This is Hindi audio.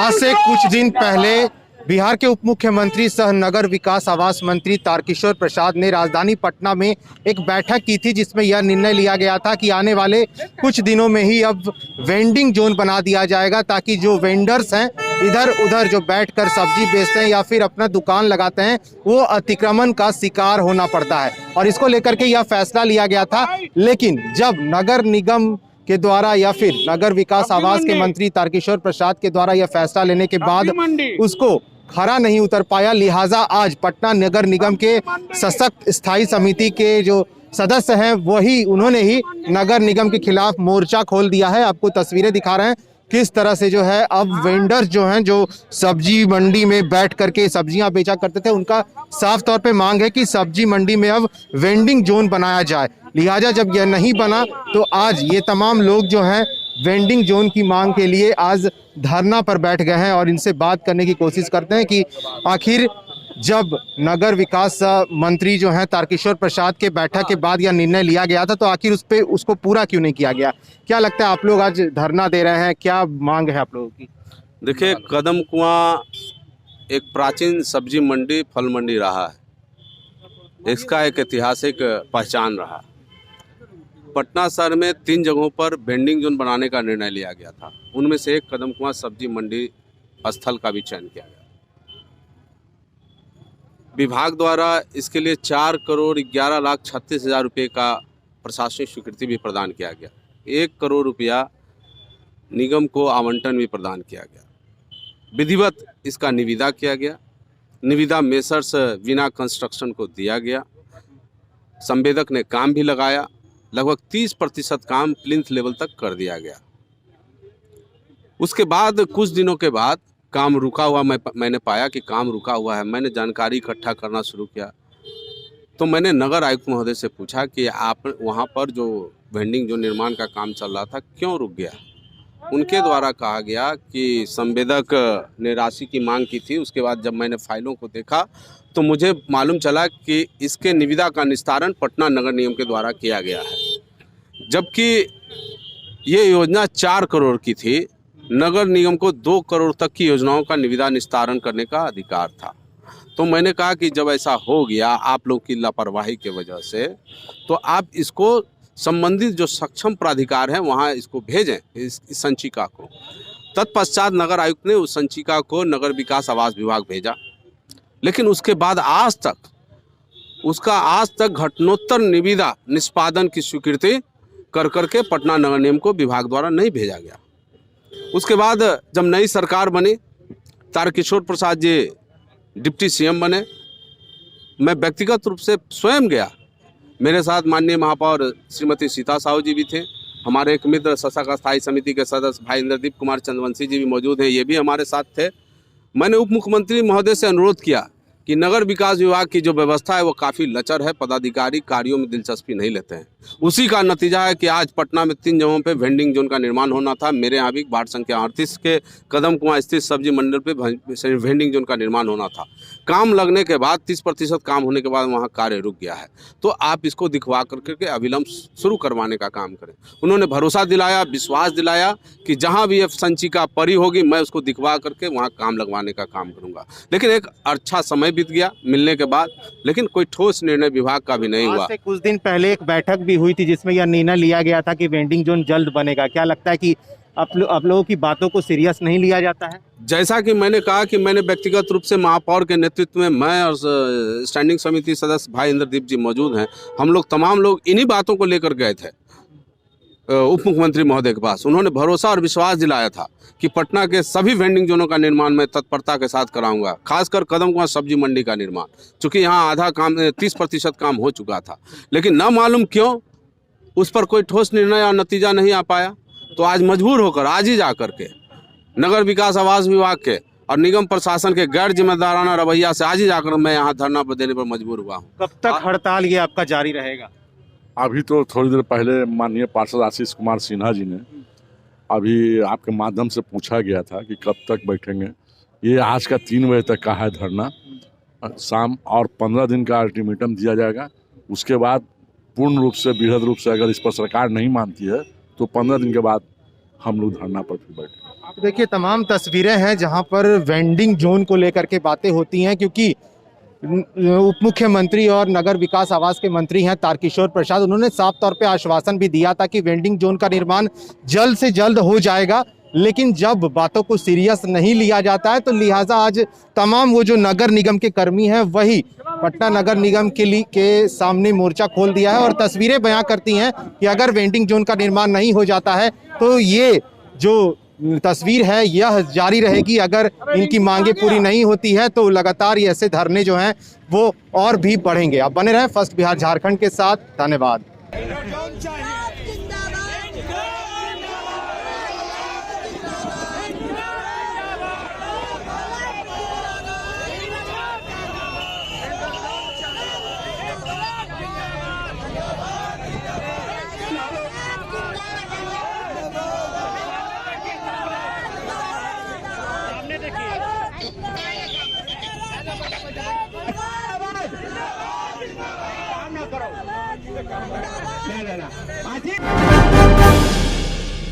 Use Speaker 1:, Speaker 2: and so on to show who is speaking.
Speaker 1: आज से कुछ दिन पहले बिहार के उप मुख्यमंत्री सह नगर विकास आवास मंत्री तारकिशोर प्रसाद ने राजधानी पटना में एक बैठक की थी, जिसमें यह निर्णय लिया गया था कि आने वाले कुछ दिनों में ही अब वेंडिंग जोन बना दिया जाएगा, ताकि जो वेंडर्स हैं इधर उधर जो बैठकर सब्जी बेचते हैं या फिर अपना दुकान लगाते हैं, वो अतिक्रमण का शिकार होना पड़ता है। और इसको लेकर के यह फैसला लिया गया था। लेकिन जब नगर निगम के द्वारा या फिर नगर विकास आवास के मंत्री तारकिशोर प्रसाद के द्वारा यह फैसला लेने के बाद उसको खरा नहीं उतर पाया, लिहाजा आज पटना नगर निगम के सशक्त स्थायी समिति के जो सदस्य हैं वही उन्होंने ही नगर निगम के खिलाफ मोर्चा खोल दिया है। आपको तस्वीरें दिखा रहे हैं किस तरह से जो है अब वेंडर्स जो हैं, जो सब्जी मंडी में बैठ करके सब्जियां बेचा करते थे, उनका साफ तौर पे मांग है कि सब्जी मंडी में अब वेंडिंग जोन बनाया जाए। लिहाजा जब यह नहीं बना तो आज ये तमाम लोग जो हैं वेंडिंग जोन की मांग के लिए आज धरना पर बैठ गए हैं और इनसे बात करने की कोशिश करते हैं कि आखिर जब नगर विकास मंत्री जो हैं तारकिशोर प्रसाद के बैठक के बाद यह निर्णय लिया गया था, तो आखिर उसको पूरा क्यों नहीं किया गया। क्या लगता है, आप लोग आज धरना दे रहे हैं, क्या मांग है आप लोगों की?
Speaker 2: देखिए, कदम कुआं एक प्राचीन सब्जी मंडी फल मंडी रहा है, इसका एक ऐतिहासिक पहचान रहा। पटना शहर में 3 जगहों पर वेंडिंग जोन बनाने का निर्णय लिया गया था, उनमें से एक कदम कुआं सब्जी मंडी स्थल का भी चयन किया गया। विभाग द्वारा इसके लिए 4,11,36,000 रुपये का प्रशासनिक स्वीकृति भी प्रदान किया गया। 1 करोड़ रुपया निगम को आवंटन भी प्रदान किया गया। विधिवत इसका निविदा किया गया। निविदा मेसर्स वीना कंस्ट्रक्शन को दिया गया। संवेदक ने काम भी लगाया। लगभग 30% काम प्लिंथ लेवल तक कर दिया गया। उसके बाद कुछ दिनों के बाद काम रुका हुआ मैंने पाया कि काम रुका हुआ है। मैंने जानकारी इकट्ठा करना शुरू किया, तो मैंने नगर आयुक्त महोदय से पूछा कि आप वहाँ पर जो वेंडिंग जो निर्माण का काम चल रहा था क्यों रुक गया। उनके द्वारा कहा गया कि संवेदक ने राशि की मांग की थी। उसके बाद जब मैंने फाइलों को देखा तो मुझे मालूम चला कि इसके निविदा का निस्तारण पटना नगर निगम के द्वारा किया गया है, जबकि ये योजना 4 करोड़ की थी। नगर निगम को 2 करोड़ तक की योजनाओं का निविदा निस्तारण करने का अधिकार था। तो मैंने कहा कि जब ऐसा हो गया आप लोग की लापरवाही की वजह से, तो आप इसको संबंधित जो सक्षम प्राधिकार हैं वहाँ इसको भेजें, इस संचिका को। तत्पश्चात नगर आयुक्त ने उस संचिका को नगर विकास आवास विभाग भेजा, लेकिन उसके बाद आज तक घटनोत्तर निविदा निष्पादन की स्वीकृति कर करके पटना नगर निगम को विभाग द्वारा नहीं भेजा गया। उसके बाद जब नई सरकार बनी, तारकिशोर प्रसाद जी डिप्टी सीएम बने, मैं व्यक्तिगत रूप से स्वयं गया। मेरे साथ माननीय महापौर श्रीमती सीता साहू जी भी थे। हमारे एक मित्र सशक्त स्थायी समिति के सदस्य भाई इंद्रदीप कुमार चंद्रवंशी जी भी मौजूद हैं, ये भी हमारे साथ थे। मैंने उप मुख्यमंत्री महोदय से अनुरोध किया कि नगर विकास विभाग की जो व्यवस्था है वो काफ़ी लचर है, पदाधिकारी कार्यों में दिलचस्पी नहीं लेते हैं। उसी का नतीजा है कि आज पटना में 3 जगहों पे वेंडिंग जोन का निर्माण होना था। मेरे यहाँ भी वार्ड संख्या 38 के कदम कुआं स्थित सब्जी मंडल पे वेंडिंग जोन का निर्माण होना था। काम लगने के बाद 30% काम होने के बाद वहाँ कार्य रुक गया है। तो आप इसको दिखवा करके अविलंब शुरू करवाने का काम करें। उन्होंने भरोसा दिलाया, विश्वास दिलाया कि जहाँ भी संचिका परी होगी मैं उसको दिखवा करके वहाँ काम लगवाने का काम करूँगा। लेकिन एक अच्छा समय बीत गया मिलने के बाद, लेकिन कोई ठोस निर्णय विभाग का भी नहीं हुआ।
Speaker 1: कुछ दिन पहले एक बैठक भी हुई थी जिसमें यह निर्णय लिया गया था कि वेंडिंग जोन जल्द बनेगा। क्या लगता है कि आप लोगों की बातों को सीरियस नहीं लिया जाता है?
Speaker 2: जैसा कि मैंने कहा कि मैंने व्यक्तिगत रूप से महापौर के नेतृत्व में मैं और स्टैंडिंग समिति सदस्य भाई इंद्रदीप जी मौजूद हैं, हम लोग तमाम लोग इन्हीं बातों को लेकर गए थे उप मुख्यमंत्री महोदय के पास। उन्होंने भरोसा और विश्वास दिलाया था कि पटना के सभी वेंडिंग जोनों का निर्माण मैं तत्परता के साथ कराऊंगा, खासकर कदम कुआं सब्जी मंडी का निर्माण, चूँकि यहाँ आधा काम 30% काम हो चुका था। लेकिन न मालूम क्यों उस पर कोई ठोस निर्णय और नतीजा नहीं आ पाया। तो आज मजबूर होकर आज ही जा करके नगर विकास आवास विभाग के और निगम प्रशासन के गैर जिम्मेदाराना रवैया से आज ही जाकर मैं यहाँ धरना देने पर मजबूर हुआ हूँ।
Speaker 1: कब तक हड़ताल ये आपका जारी रहेगा?
Speaker 3: अभी तो थोड़ी देर पहले माननीय पार्षद आशीष कुमार सिन्हा जी ने अभी आपके माध्यम से पूछा गया था कि कब तक बैठेंगे। ये आज का 3 बजे तक का है धरना शाम, और 15 दिन का अल्टीमेटम दिया जाएगा। उसके बाद पूर्ण रूप से बृहद रूप से अगर इस पर सरकार नहीं मानती है तो 15 दिन के बाद हम लोग धरना पर फिर बैठेंगे।
Speaker 1: देखिए तमाम तस्वीरें हैं जहां पर वेंडिंग जोन को लेकर के बातें होती हैं, क्योंकि उप मुख्यमंत्री और नगर विकास आवास के मंत्री हैं तारकिशोर प्रसाद, उन्होंने साफ तौर पे आश्वासन भी दिया था कि वेंडिंग जोन का निर्माण जल्द से जल्द हो जाएगा। लेकिन जब बातों को सीरियस नहीं लिया जाता है तो लिहाजा आज तमाम वो जो नगर निगम के कर्मी हैं वही पटना नगर निगम के सामने मोर्चा खोल दिया है और तस्वीरें बयां करती हैं कि अगर वेंडिंग जोन का निर्माण नहीं हो जाता है तो ये जो तस्वीर है यह जारी रहेगी। अगर इनकी मांगे पूरी नहीं होती है तो लगातार ये ऐसे धरने जो हैं वो और भी बढ़ेंगे। आप बने रहें फर्स्ट बिहार झारखंड के साथ। धन्यवाद।
Speaker 4: ना